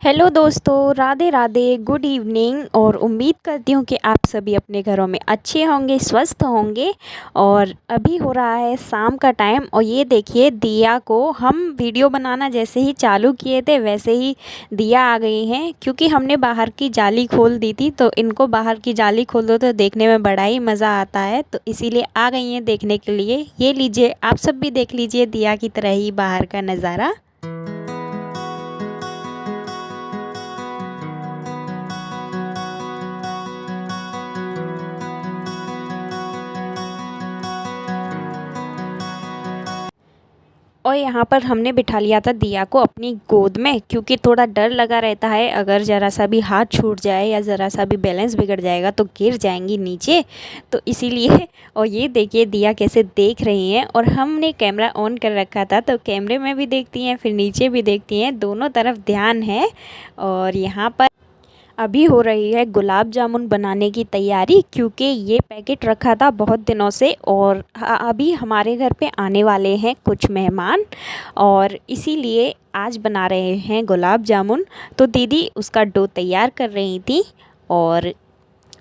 Hello दोस्तों, Radhe Radhe, good evening. और उम्मीद करती हूँ कि आप सभी अपने घरों में अच्छे होंगे, स्वस्थ होंगे। और अभी हो रहा है शाम का टाइम और ये देखिए दिया को हम वीडियो बनाना जैसे ही चालू किए थे वैसे ही दिया आ गई हैं, क्योंकि हमने बाहर की जाली खोल दी थी। तो इनको बाहर की जाली खोल दो तो देखने में बड़ा ही मज़ा आता है, तो इसीलिए आ गई हैं देखने के लिए। ये लीजिए, आप सब भी देख लीजिए दिया की तरह ही बाहर का नज़ारा। और यहाँ पर हमने बिठा लिया था दिया को अपनी गोद में, क्योंकि थोड़ा डर लगा रहता है अगर ज़रा सा भी हाथ छूट जाए या ज़रा सा भी बैलेंस बिगड़ जाएगा तो गिर जाएंगी नीचे, तो इसीलिए। और ये देखिए दिया कैसे देख रही हैं, और हमने कैमरा ऑन कर रखा था तो कैमरे में भी देखती हैं फिर नीचे भी देखती हैं, दोनों तरफ ध्यान है। और यहाँ पर अभी हो रही है गुलाब जामुन बनाने की तैयारी, क्योंकि ये पैकेट रखा था बहुत दिनों से और अभी हमारे घर पे आने वाले हैं कुछ मेहमान, और इसीलिए आज बना रहे हैं गुलाब जामुन। तो दीदी उसका डो तैयार कर रही थी और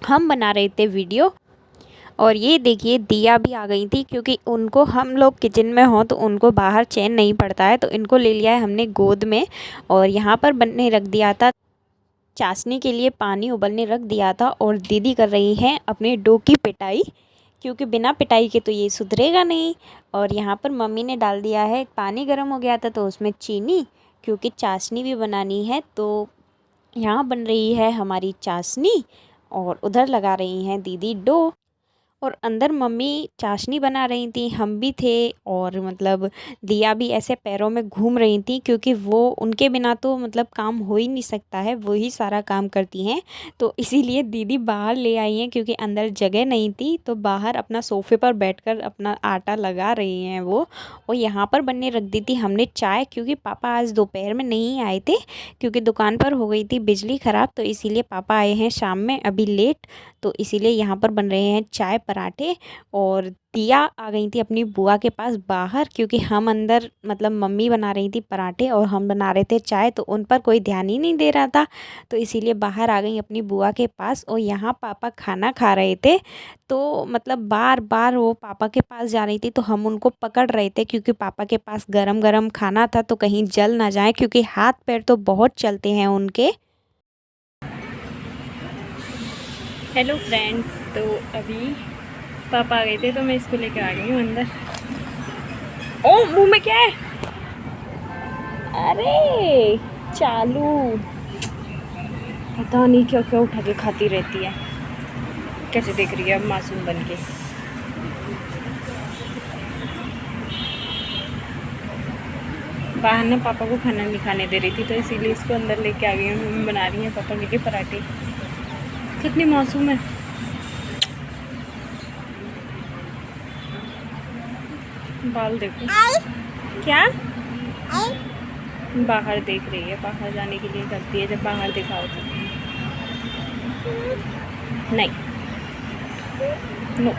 हम बना रहे थे वीडियो। और ये देखिए दिया भी आ गई थी, क्योंकि उनको हम लोग किचन में हों तो उनको बाहर चैन नहीं पड़ता है, तो इनको ले लिया है हमने गोद में। और यहाँ पर बनने रख दिया था चाशनी के लिए, पानी उबलने रख दिया था। और दीदी कर रही हैं अपने डो की पिटाई, क्योंकि बिना पिटाई के तो ये सुधरेगा नहीं। और यहाँ पर मम्मी ने डाल दिया है, पानी गर्म हो गया था तो उसमें चीनी, क्योंकि चाशनी भी बनानी है। तो यहाँ बन रही है हमारी चाशनी और उधर लगा रही हैं दीदी डो। और अंदर मम्मी चाशनी बना रही थी, हम भी थे। और मतलब दिया भी ऐसे पैरों में घूम रही थी, क्योंकि वो उनके बिना तो मतलब काम हो ही नहीं सकता है, वो ही सारा काम करती हैं। तो इसीलिए दीदी बाहर ले आई हैं, क्योंकि अंदर जगह नहीं थी, तो बाहर अपना सोफ़े पर बैठकर अपना आटा लगा रही हैं वो। और यहाँ पर बनने रख दी थी हमने चाय, क्योंकि पापा आज दोपहर में नहीं आए थे, क्योंकि दुकान पर हो गई थी बिजली ख़राब, तो इसीलिए पापा आए हैं शाम में अभी लेट। तो इसीलिए यहाँ पर बन रहे हैं चाय पराठे। और दिया आ गई थी अपनी बुआ के पास बाहर, क्योंकि हम अंदर मतलब मम्मी बना रही थी पराठे और हम बना रहे थे चाय, तो उन पर कोई ध्यान ही नहीं दे रहा था, तो इसीलिए बाहर आ गई अपनी बुआ के पास। और यहाँ पापा खाना खा रहे थे, तो मतलब बार बार वो पापा के पास जा रही थी, तो हम उनको पकड़ रहे थे, क्योंकि पापा के पास गरम गरम खाना था तो कहीं जल ना जाए, क्योंकि हाथ पैर तो बहुत चलते हैं उनके। हेलो फ्रेंड्स, तो अभी पापा आ गए थे तो मैं इसको लेकर आ गई हूँ अंदर। ओ मुंह में क्या है? अरे चालू, पता नहीं क्या क्या उठा के खाती रहती है। कैसे देख रही है अब मासूम बन के। बाहर ना पापा को खाना नहीं खाने दे रही थी, तो इसीलिए इसको अंदर लेके आ गई हूँ। मम्मी बना रही है पापा के लिए पराठे। कितनी मासूम है। बाल देखो क्या बाहर देख रही है, बाहर जाने के लिए करती है, जब बाहर दिखाओ तो नहीं, नो।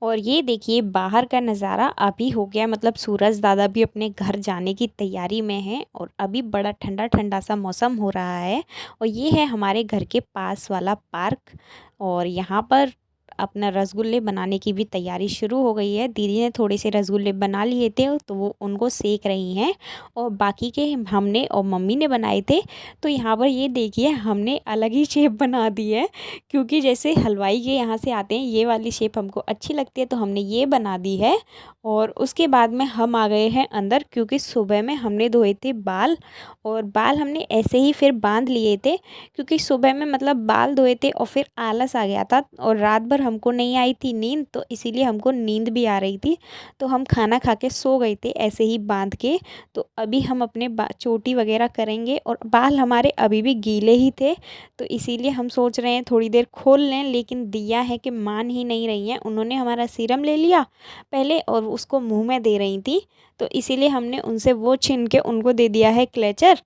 और ये देखिए बाहर का नज़ारा अभी हो गया, मतलब सूरज दादा भी अपने घर जाने की तैयारी में हैं, और अभी बड़ा ठंडा ठंडा सा मौसम हो रहा है। और ये है हमारे घर के पास वाला पार्क। और यहाँ पर अपना रसगुल्ले बनाने की भी तैयारी शुरू हो गई है। दीदी ने थोड़े से रसगुल्ले बना लिए थे तो वो उनको सेक रही हैं, और बाकी के हमने और मम्मी ने बनाए थे। तो यहाँ पर ये देखिए हमने अलग ही शेप बना दी है, क्योंकि जैसे हलवाई के यहाँ से आते हैं ये वाली शेप हमको अच्छी लगती है, तो हमने ये बना दी है। और उसके बाद में हम आ गए हैं अंदर, क्योंकि सुबह में हमने धोए थे बाल, और बाल हमने ऐसे ही फिर बांध लिए थे, क्योंकि सुबह में मतलब बाल धोए थे और फिर आलस आ गया था, और रात भर हमको नहीं आई थी नींद, तो इसीलिए हमको नींद भी आ रही थी, तो हम खाना खा के सो गए थे ऐसे ही बांध के। तो अभी हम अपने चोटी वगैरह करेंगे, और बाल हमारे अभी भी गीले ही थे, तो इसीलिए हम सोच रहे हैं थोड़ी देर खोल लें, लेकिन दिया है कि मान ही नहीं रही हैं। उन्होंने हमारा सीरम ले लिया पहले और उसको मुंह में दे रही थी, तो इसीलिए हमने उनसे वो छीन के उनको दे दिया है क्लेचर,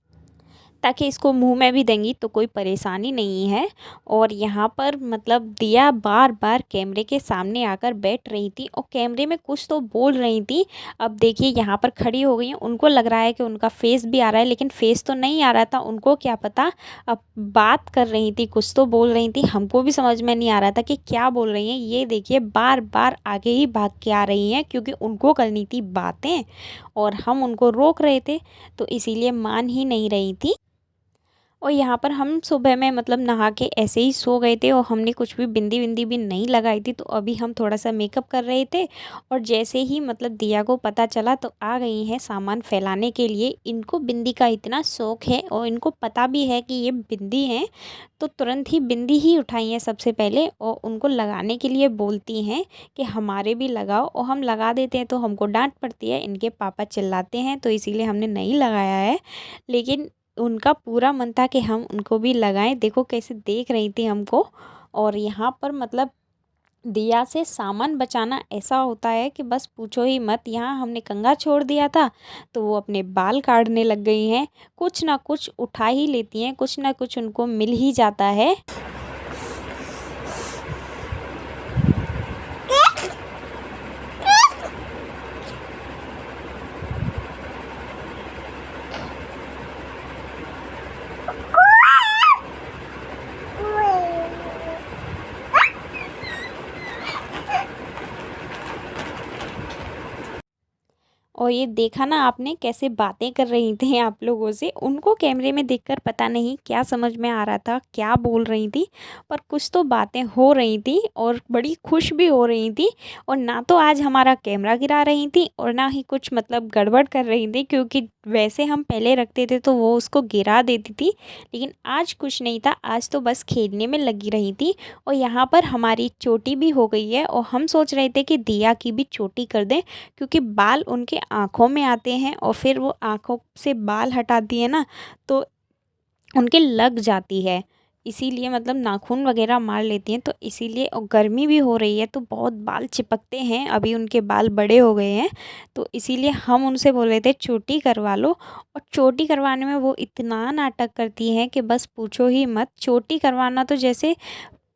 ताकि इसको मुंह में भी देंगी तो कोई परेशानी नहीं है। और यहाँ पर मतलब दिया बार बार कैमरे के सामने आकर बैठ रही थी और कैमरे में कुछ तो बोल रही थी। अब देखिए यहाँ पर खड़ी हो गई हैं, उनको लग रहा है कि उनका फेस भी आ रहा है, लेकिन फेस तो नहीं आ रहा था, उनको क्या पता। अब बात कर रही थी, कुछ तो बोल रही थी, हमको भी समझ में नहीं आ रहा था कि क्या बोल रही हैं। ये देखिए बार बार आगे ही भाग के आ रही हैं क्योंकि उनको करनी थी बातें और हम उनको रोक रहे थे, तो इसीलिए मान ही नहीं रही थी। और यहाँ पर हम सुबह में मतलब नहा के ऐसे ही सो गए थे और हमने कुछ भी बिंदी विंदी भी नहीं लगाई थी, तो अभी हम थोड़ा सा मेकअप कर रहे थे। और जैसे ही मतलब दिया को पता चला तो आ गई हैं सामान फैलाने के लिए। इनको बिंदी का इतना शौक़ है और इनको पता भी है कि ये बिंदी हैं, तो तुरंत ही बिंदी ही उठाई हैं सबसे पहले और उनको लगाने के लिए बोलती हैं कि हमारे भी लगाओ। और हम लगा देते हैं तो हमको डांट पड़ती है, इनके पापा चिल्लाते हैं, तो इसीलिए हमने नहीं लगाया है। लेकिन उनका पूरा मन था कि हम उनको भी लगाएं। देखो कैसे देख रही थी हमको। और यहाँ पर मतलब दिया से सामान बचाना ऐसा होता है कि बस पूछो ही मत। यहाँ हमने कंघा छोड़ दिया था तो वो अपने बाल काटने लग गई हैं। कुछ ना कुछ उठा ही लेती हैं, कुछ ना कुछ उनको मिल ही जाता है। और ये देखा ना आपने कैसे बातें कर रही थी आप लोगों से। उनको कैमरे में देखकर पता नहीं क्या समझ में आ रहा था, क्या बोल रही थी, पर कुछ तो बातें हो रही थी और बड़ी खुश भी हो रही थी। और ना तो आज हमारा कैमरा गिरा रही थी और ना ही कुछ मतलब गड़बड़ कर रही थी, क्योंकि वैसे हम पहले रखते थे तो वो उसको गिरा देती थी। लेकिन आज कुछ नहीं था, आज तो बस खेलने में लगी रही थी। और यहाँ पर हमारी चोटी भी हो गई है और हम सोच रहे थे कि दिया की भी चोटी कर दें, क्योंकि बाल उनके आँखों में आते हैं और फिर वो आँखों से बाल हटाती है ना, तो उनके लग जाती है। इसीलिए मतलब नाखून वगैरह मार लेती हैं, तो इसीलिए। और गर्मी भी हो रही है तो बहुत बाल चिपकते हैं, अभी उनके बाल बड़े हो गए हैं, तो इसीलिए हम उनसे बोल रहे थे चोटी करवा लो। और चोटी करवाने में वो इतना नाटक करती हैं कि बस पूछो ही मत। चोटी करवाना तो जैसे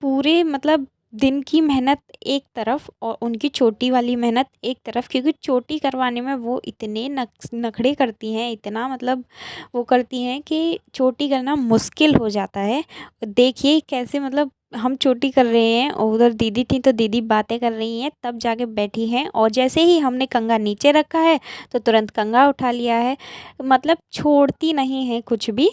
पूरे मतलब दिन की मेहनत एक तरफ और उनकी चोटी वाली मेहनत एक तरफ, क्योंकि चोटी करवाने में वो इतने नखड़े करती हैं, इतना मतलब वो करती हैं कि चोटी करना मुश्किल हो जाता है। देखिए कैसे मतलब हम चोटी कर रहे हैं और उधर दीदी थी तो दीदी बातें कर रही हैं, तब जाके बैठी हैं। और जैसे ही हमने कंघा नीचे रखा है तो तुरंत कंघा उठा लिया है, मतलब छोड़ती नहीं है कुछ भी।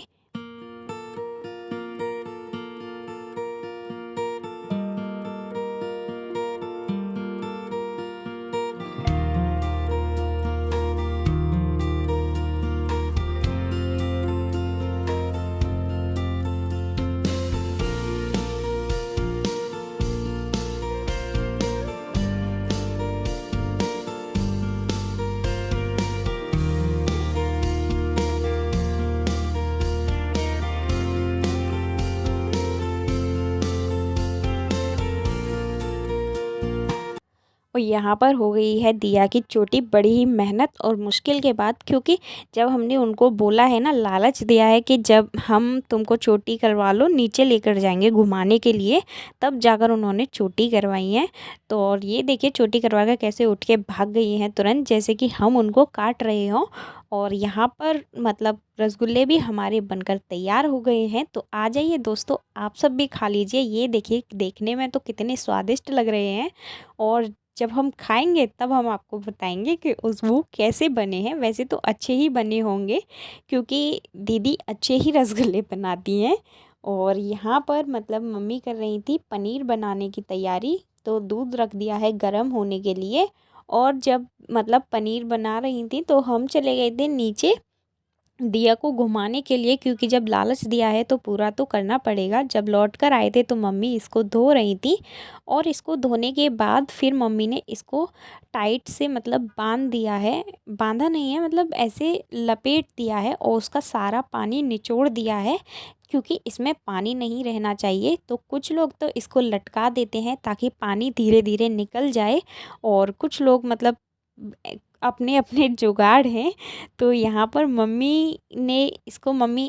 और यहाँ पर हो गई है दिया की चोटी बड़ी ही मेहनत और मुश्किल के बाद, क्योंकि जब हमने उनको बोला है ना, लालच दिया है कि जब हम तुमको चोटी करवा लो नीचे लेकर जाएंगे घुमाने के लिए, तब जाकर उन्होंने चोटी करवाई है। तो और ये देखिए चोटी करवा कर कैसे उठ के भाग गई हैं तुरंत, जैसे कि हम उनको काट रहे हों। और यहाँ पर मतलब रसगुल्ले भी हमारे बनकर तैयार हो गए हैं, तो आ जाइए दोस्तों आप सब भी खा लीजिए। ये देखिए देखने में तो कितने स्वादिष्ट लग रहे हैं, और जब हम खाएंगे तब हम आपको बताएंगे कि उस वो कैसे बने हैं। वैसे तो अच्छे ही बने होंगे क्योंकि दीदी अच्छे ही रसगुल्ले बनाती हैं। और यहाँ पर मतलब मम्मी कर रही थी पनीर बनाने की तैयारी, तो दूध रख दिया है गरम होने के लिए। और जब मतलब पनीर बना रही थी तो हम चले गए थे नीचे दिया को घुमाने के लिए, क्योंकि जब लालच दिया है तो पूरा तो करना पड़ेगा। जब लौट कर आए थे तो मम्मी इसको धो रही थी, और इसको धोने के बाद फिर मम्मी ने इसको टाइट से मतलब बांध दिया है, बांधा नहीं है मतलब ऐसे लपेट दिया है और उसका सारा पानी निचोड़ दिया है, क्योंकि इसमें पानी नहीं रहना चाहिए। तो कुछ लोग तो इसको लटका देते हैं ताकि पानी धीरे धीरे निकल जाए, और कुछ लोग मतलब अपने अपने जुगाड़ हैं। तो यहाँ पर मम्मी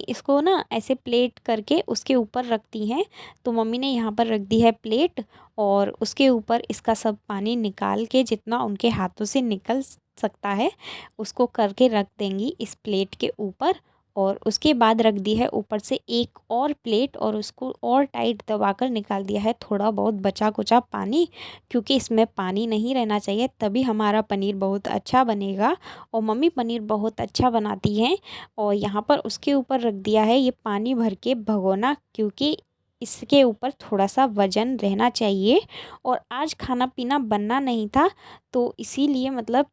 इसको ना ऐसे प्लेट करके उसके ऊपर रखती हैं। तो मम्मी ने यहाँ पर रख दी है प्लेट और उसके ऊपर इसका सब पानी निकाल के जितना उनके हाथों से निकल सकता है उसको करके रख देंगी इस प्लेट के ऊपर। और उसके बाद रख दी है ऊपर से एक और प्लेट और उसको और टाइट दबाकर निकाल दिया है थोड़ा बहुत बचा कुचा पानी, क्योंकि इसमें पानी नहीं रहना चाहिए, तभी हमारा पनीर बहुत अच्छा बनेगा। और मम्मी पनीर बहुत अच्छा बनाती हैं। और यहाँ पर उसके ऊपर रख दिया है ये पानी भर के भगोना, क्योंकि इसके ऊपर थोड़ा सा वजन रहना चाहिए। और आज खाना पीना बनना नहीं था, तो इसीलिए मतलब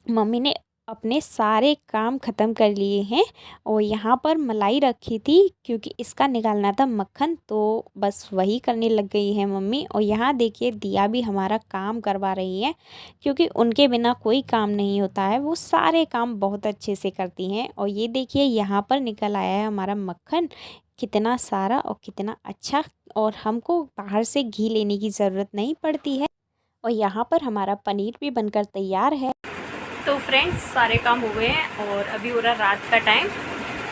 मम्मी ने अपने सारे काम ख़त्म कर लिए हैं। और यहाँ पर मलाई रखी थी क्योंकि इसका निकालना था मक्खन, तो बस वही करने लग गई है मम्मी। और यहाँ देखिए दिया भी हमारा काम करवा रही है, क्योंकि उनके बिना कोई काम नहीं होता है, वो सारे काम बहुत अच्छे से करती हैं। और ये देखिए यहाँ पर निकल आया है हमारा मक्खन, कितना सारा और कितना अच्छा। और हमको बाहर से घी लेने की ज़रूरत नहीं पड़ती है। और यहाँ पर हमारा पनीर भी बनकर तैयार है। तो फ्रेंड्स सारे काम हो गए हैं और अभी हो रहा रात का टाइम,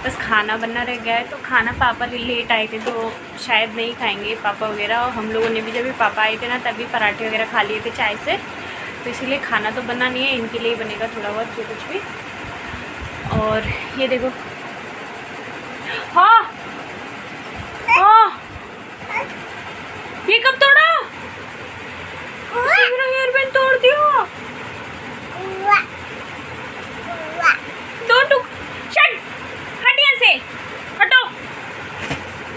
बस खाना बनना रह गया है। तो खाना पापा लेट आए थे तो शायद नहीं खाएंगे पापा वगैरह, और हम लोगों ने भी जब भी पापा आए थे ना तभी पराठे वगैरह खा लिए थे चाय से, तो इसीलिए खाना तो बनना नहीं है, इनके लिए बनेगा थोड़ा बहुत जो कुछ भी। और ये देखो, हाँ हाँ ये कब तोड़ा? मेरा हेयर बैंड तोड़ दिया। हट यहाँ से, हटो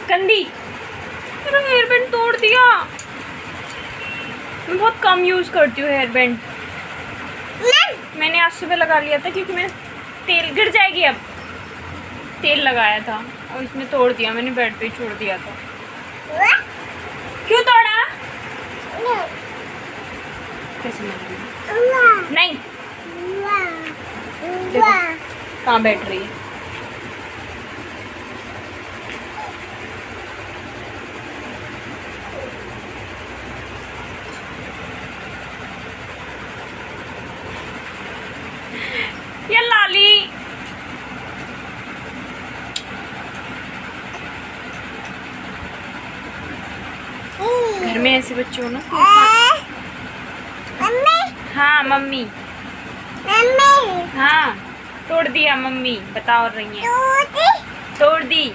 गंदी, मेरा हेयर बैंड तोड़ दिया। मैं बहुत कम यूज़ करती हूँ हेयर बैंड, मैंने आज सुबह लगा लिया था क्योंकि मैं तेल गिर जाएगी, अब तेल लगाया था और इसने तोड़ दिया, मैंने बेड पे छोड़ दिया था। क्यों तोड़ा? कैसे नहीं, देखो कहाँ बैठ रही है। ये लाली घर में ऐसे बच्चे हो ना। हाँ मम्मी, हाँ तोड़ दिया मम्मी, बता रही है तोड़ दी।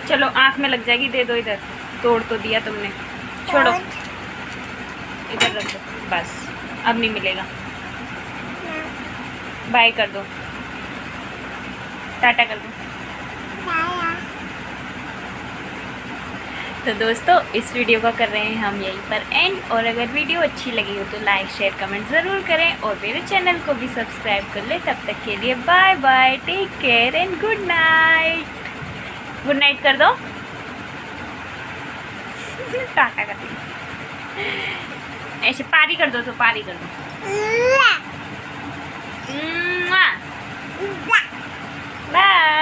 चलो आँख में लग जाएगी, दे दो इधर, तोड़ तो दिया तुमने, छोड़ो इधर रख दो, बस अब नहीं मिलेगा। बाय कर दो, टाटा कर दो। तो दोस्तों इस वीडियो का कर रहे हैं हम यहीं पर एंड, और अगर वीडियो अच्छी लगी हो तो लाइक शेयर कमेंट ज़रूर करें और मेरे चैनल को भी सब्सक्राइब कर ले। तब तक के लिए bye bye, take care and good night. Good night कर दो, टाटा कर दो, ऐसे पारी कर दो, तो पारी कर दो। बाय।